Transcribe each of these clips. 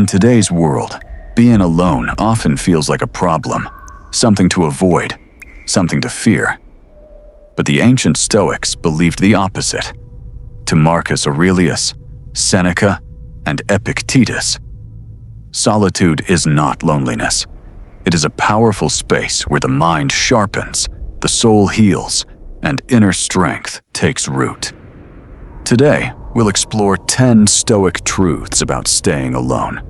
today's world, being alone often feels like a problem, something to avoid, something to fear. But the ancient Stoics believed the opposite. To Marcus Aurelius, Seneca, and Epictetus, solitude is not loneliness. It is a powerful space where the mind sharpens, the soul heals, and inner strength takes root. Today, we'll explore 10 Stoic truths about staying alone.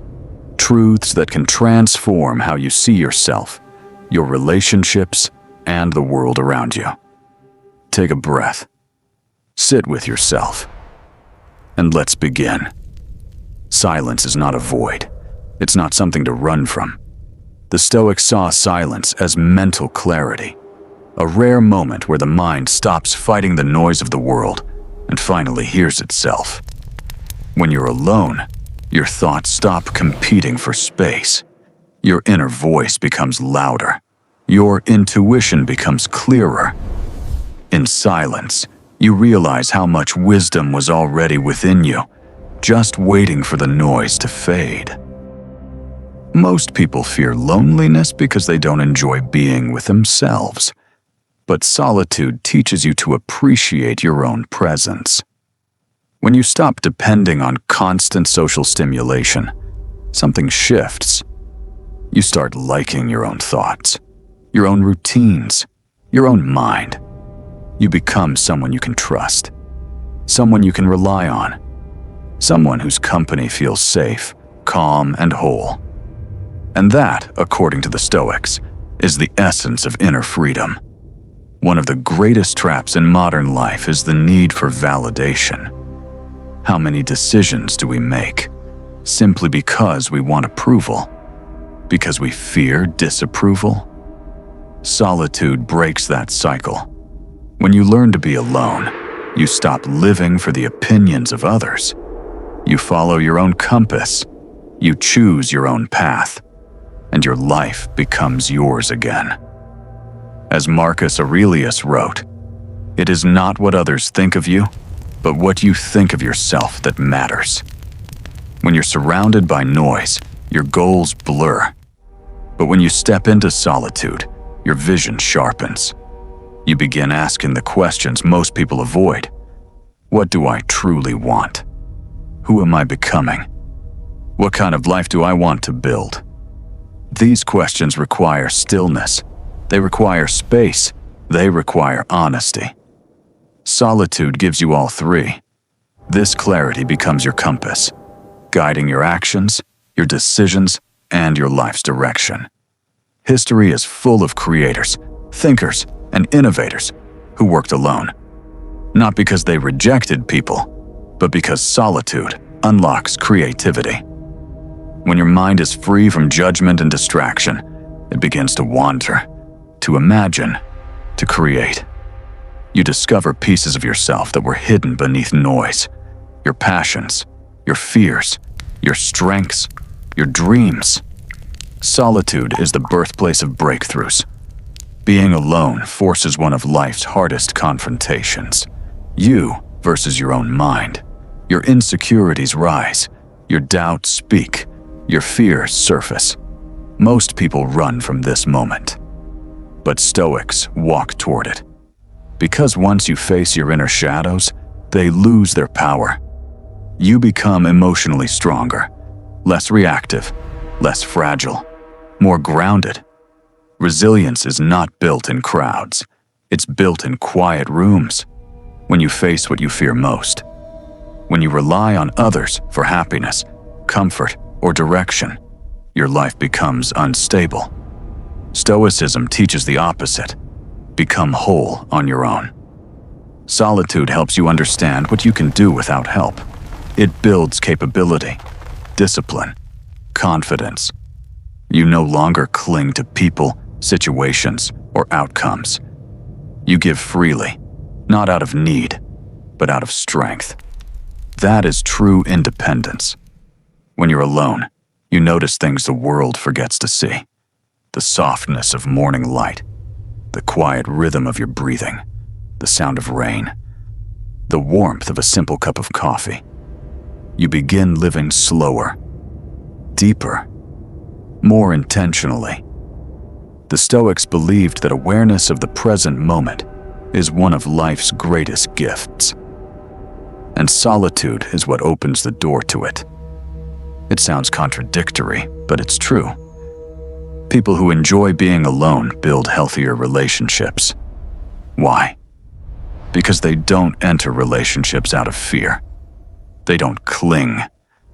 Truths that can transform how you see yourself, your relationships, and the world around you. Take a breath. Sit with yourself. And let's begin. Silence is not a void. It's not something to run from. The Stoics saw silence as mental clarity, a rare moment where the mind stops fighting the noise of the world and finally hears itself. When you're alone, your thoughts stop competing for space. Your inner voice becomes louder. Your intuition becomes clearer. In silence, you realize how much wisdom was already within you, just waiting for the noise to fade. Most people fear loneliness because they don't enjoy being with themselves. But solitude teaches you to appreciate your own presence. When you stop depending on constant social stimulation, something shifts. You start liking your own thoughts, your own routines, your own mind. You become someone you can trust, someone you can rely on, someone whose company feels safe, calm, and whole. And that, according to the Stoics, is the essence of inner freedom. One of the greatest traps in modern life is the need for validation. How many decisions do we make simply because we want approval? Because we fear disapproval? Solitude breaks that cycle. When you learn to be alone, you stop living for the opinions of others. You follow your own compass. You choose your own path. And your life becomes yours again. As Marcus Aurelius wrote, "It is not what others think of you, but what you think of yourself that matters." When you're surrounded by noise, your goals blur. But when you step into solitude, your vision sharpens. You begin asking the questions most people avoid. What do I truly want? Who am I becoming? What kind of life do I want to build? These questions require stillness. They require space. They require honesty. Solitude gives you all three. This clarity becomes your compass, guiding your actions, your decisions, and your life's direction. History is full of creators, thinkers, and innovators who worked alone. Not because they rejected people, but because solitude unlocks creativity. When your mind is free from judgment and distraction, it begins to wander, to imagine, to create. You discover pieces of yourself that were hidden beneath noise. Your passions, your fears, your strengths, your dreams. Solitude is the birthplace of breakthroughs. Being alone forces one of life's hardest confrontations. You versus your own mind. Your insecurities rise. Your doubts speak. Your fears surface. Most people run from this moment. But Stoics walk toward it. Because once you face your inner shadows, they lose their power. You become emotionally stronger, less reactive, less fragile, more grounded. Resilience is not built in crowds. It's built in quiet rooms. When you face what you fear most. When you rely on others for happiness, comfort, or direction, your life becomes unstable. Stoicism teaches the opposite. Become whole on your own. Solitude helps you understand what you can do without help. It builds capability, discipline, confidence. You no longer cling to people, situations, or outcomes. You give freely, not out of need, but out of strength. That is true independence. When you're alone, you notice things the world forgets to see. The softness of morning light, the quiet rhythm of your breathing, the sound of rain, the warmth of a simple cup of coffee. You begin living slower, deeper, more intentionally. The Stoics believed that awareness of the present moment is one of life's greatest gifts, and solitude is what opens the door to it. It sounds contradictory, but it's true. People who enjoy being alone build healthier relationships. Why? Because they don't enter relationships out of fear. They don't cling.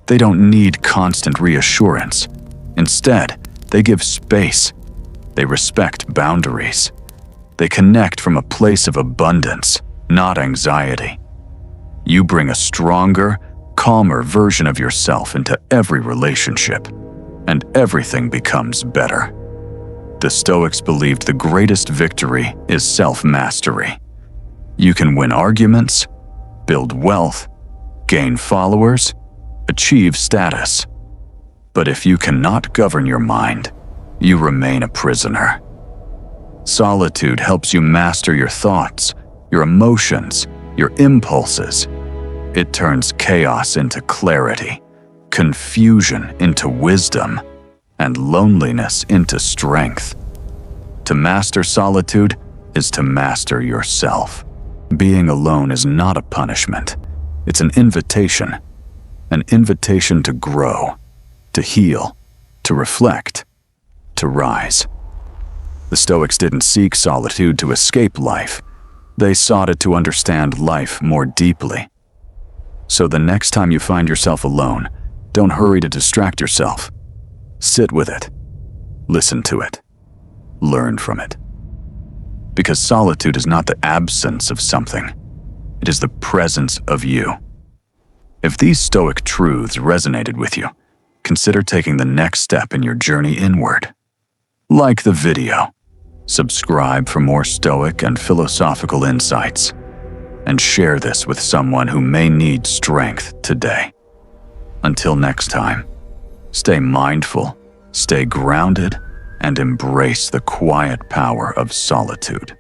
They don't need constant reassurance. Instead, they give space. They respect boundaries. They connect from a place of abundance, not anxiety. You bring a stronger, calmer version of yourself into every relationship, and everything becomes better. The Stoics believed the greatest victory is self-mastery. You can win arguments, build wealth, gain followers, achieve status. But if you cannot govern your mind, you remain a prisoner. Solitude helps you master your thoughts, your emotions, your impulses. It turns chaos into clarity, confusion into wisdom, and loneliness into strength. To master solitude is to master yourself. Being alone is not a punishment. It's an invitation to grow, to heal, to reflect, to rise. The Stoics didn't seek solitude to escape life. They sought it to understand life more deeply. So the next time you find yourself alone, don't hurry to distract yourself. Sit with it. Listen to it. Learn from it. Because solitude is not the absence of something. It is the presence of you. If these Stoic truths resonated with you, consider taking the next step in your journey inward. Like the video, subscribe for more Stoic and philosophical insights, and share this with someone who may need strength today. Until next time, stay mindful, stay grounded, and embrace the quiet power of solitude.